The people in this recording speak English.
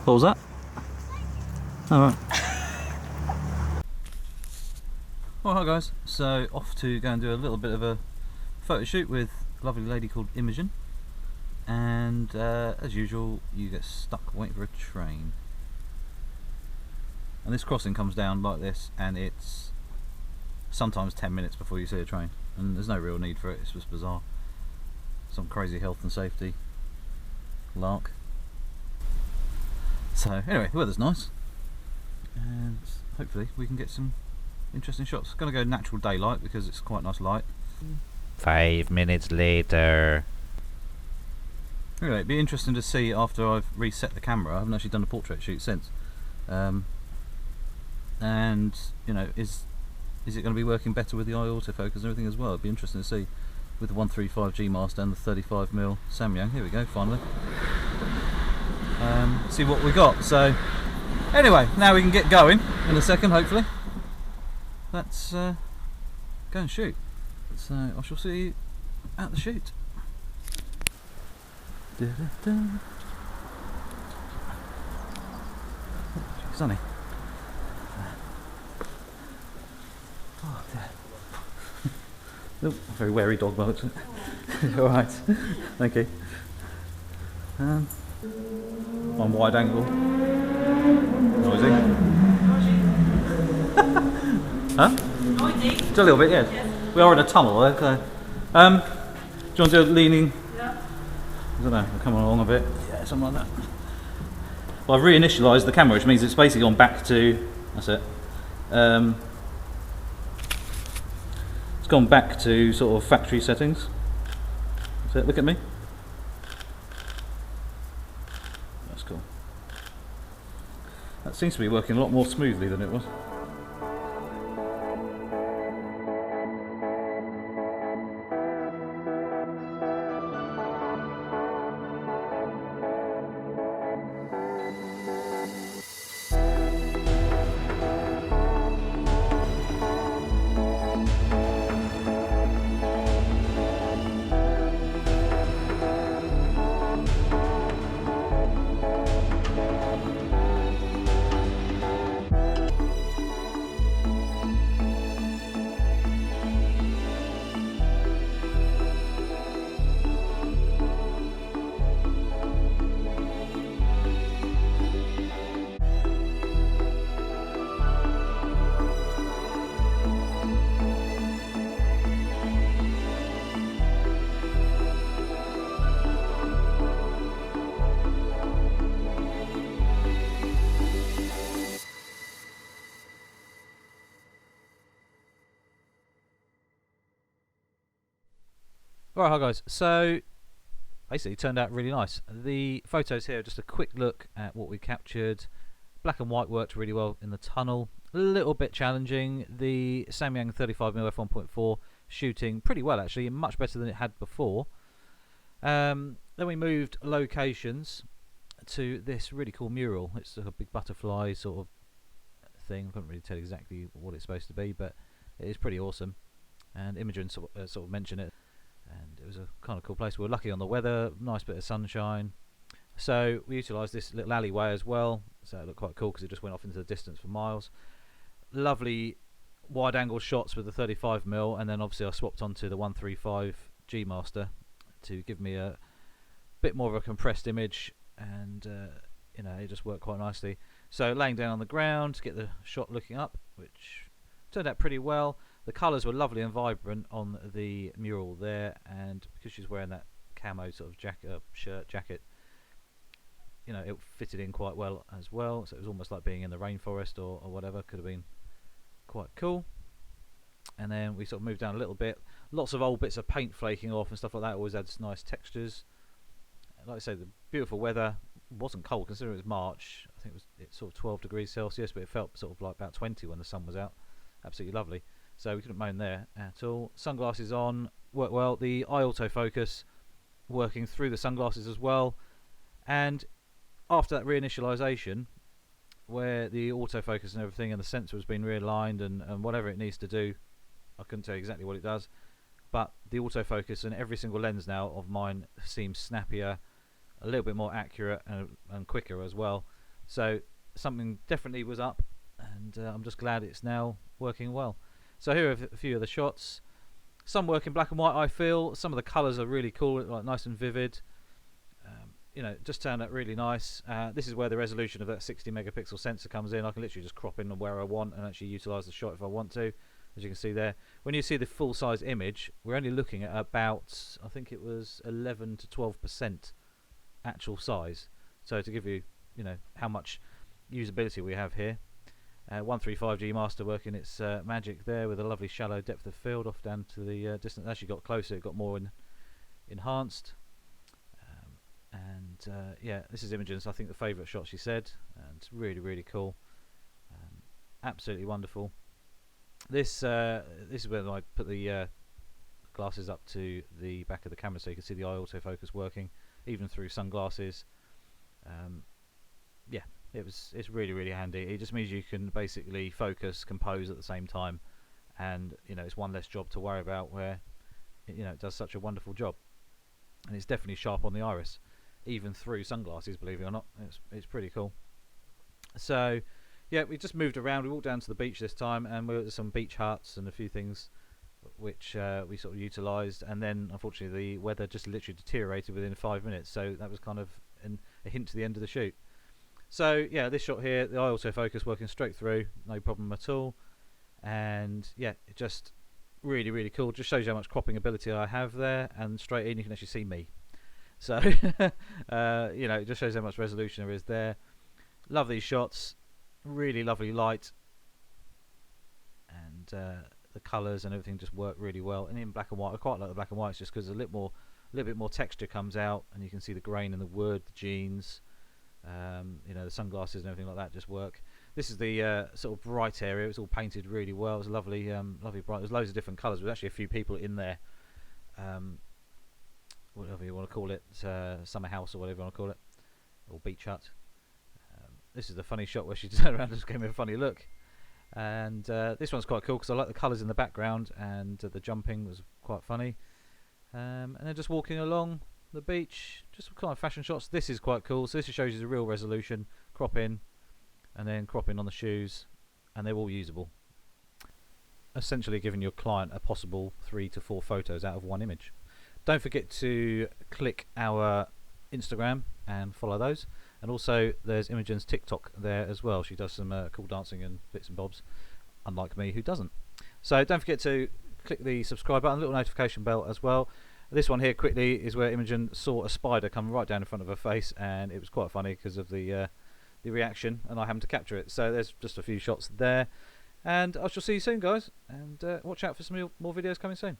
Pause that. Alright. Well, hi guys. So off to go and do a little bit of a photo shoot with a lovely lady called Imogene. And as usual, you get stuck waiting for a train. And this crossing comes down like this, and it's sometimes 10 minutes before you see a train. And there's no real need for it, it's just bizarre. Some crazy health and safety lark. So anyway, the weather's nice, and hopefully we can get some interesting shots. Gonna go natural daylight because it's quite nice light. 5 minutes later. Anyway, it'd be interesting to see after I've reset the camera. I haven't actually done a portrait shoot since. And you know, is it going to be working better with the eye autofocus and everything as well? It'd be interesting to see with the 135G master and the 35mm Samyang. Here we go, finally. See what we got. So anyway, now we can get going in a second, hopefully. Let's go and shoot. So I shall see you at the shoot. Sunny. Oh dear. Oh, very wary dog barks. Alright, thank you. On wide angle. Noisy. Huh? Noisy. Just a little bit, yeah. Yes. We are in a tunnel, okay. Do you want to do a leaning? Yeah. I don't know, I'll come along a bit. Yeah, something like that. Well, I've re-initialized the camera, which means it's basically gone back to, that's it. It's gone back to sort of factory settings. That's it, look at me. That's cool. That seems to be working a lot more smoothly than it was. Alright, hi guys, so basically it turned out really nice. The photos here are just a quick look at what we captured. Black and white worked really well in the tunnel. A little bit challenging. The Samyang 35mm f1.4 shooting pretty well actually, much better than it had before. Then we moved locations to this really cool mural. It's a big butterfly sort of thing. I couldn't really tell exactly what it's supposed to be, but it is pretty awesome. And Imogene sort of mentioned it. And it was a kind of cool place. We were lucky on the weather, nice bit of sunshine. So we utilised this little alleyway as well, so it looked quite cool because it just went off into the distance for miles. Lovely wide angle shots with the 35mm, and then obviously I swapped onto the 135G master to give me a bit more of a compressed image, and you know, it just worked quite nicely. So laying down on the ground to get the shot looking up, which turned out pretty well. The colours were lovely and vibrant on the mural there, and because she's wearing that camo sort of jacket, you know, it fitted in quite well as well. So it was almost like being in the rainforest or whatever. Could have been quite cool. And then we sort of moved down a little bit. Lots of old bits of paint flaking off and stuff like that. Always adds nice textures. Like I say, the beautiful weather. Wasn't cold considering it was March. I think it's sort of 12 degrees Celsius, but it felt sort of like about 20 when the sun was out. Absolutely lovely. So we couldn't moan there at all. Sunglasses on, worked well. The eye autofocus working through the sunglasses as well. And after that re-initialization, where the autofocus and everything and the sensor has been realigned and whatever it needs to do, I couldn't tell you exactly what it does, but the autofocus in every single lens now of mine seems snappier, a little bit more accurate and quicker as well. So something definitely was up, and I'm just glad it's now working well. So here are a few of the shots. Some work in black and white, I feel. Some of the colours are really cool, like nice and vivid. You know, just turned out really nice. This is where the resolution of that 60 megapixel sensor comes in. I can literally just crop in where I want and actually utilise the shot if I want to, as you can see there. When you see the full size image, we're only looking at about, I think it was 11 to 12% actual size. So to give you, you know, how much usability we have here. 135G master working its magic there with a lovely shallow depth of field off down to the distance. As you got closer, it got more enhanced. Yeah, this is Imogen's, I think, the favourite shot, she said, and it's really, really cool. Absolutely wonderful. This is where I put the glasses up to the back of the camera so you can see the eye autofocus working, even through sunglasses. Yeah, it's really, really handy. It just means you can basically focus, compose at the same time, and you know, it's one less job to worry about, where you know, it does such a wonderful job. And it's definitely sharp on the iris, even through sunglasses, believe it or not. It's pretty cool. So yeah, we just moved around. We walked down to the beach this time, and we were at some beach huts and a few things which we sort of utilised. And then unfortunately the weather just literally deteriorated within 5 minutes, so that was kind of a hint to the end of the shoot. So yeah, this shot here, the eye autofocus working straight through, no problem at all. And yeah, it just really, really cool. Just shows you how much cropping ability I have there, and straight in you can actually see me. So you know, it just shows how much resolution there is there. Love these shots, really lovely light, and the colours and everything just work really well. And in black and white, I quite like the black and whites just because a little bit more texture comes out, and you can see the grain in the wood, the jeans, you know, the sunglasses and everything like that just work. This is the sort of bright area. It was all painted really well. It was lovely, lovely bright. There's loads of different colours. There's actually a few people in there, whatever you want to call it, summer house or whatever you want to call it, or beach hut. This is the funny shot where she turned around and just gave me a funny look. And this one's quite cool because I like the colours in the background, and the jumping was quite funny. And then just walking along the beach, just kind of fashion shots. This is quite cool. So this shows you the real resolution, crop in, and then crop in on the shoes, and they're all usable. Essentially giving your client a possible 3 to 4 photos out of one image. Don't forget to click our Instagram and follow those. And also there's Imogen's TikTok there as well. She does some cool dancing and bits and bobs, unlike me who doesn't. So don't forget to click the subscribe button, little notification bell as well. This one here quickly is where Imogen saw a spider come right down in front of her face, and it was quite funny because of the reaction, and I happened to capture it. So there's just a few shots there, and I shall see you soon, guys, and watch out for some more videos coming soon.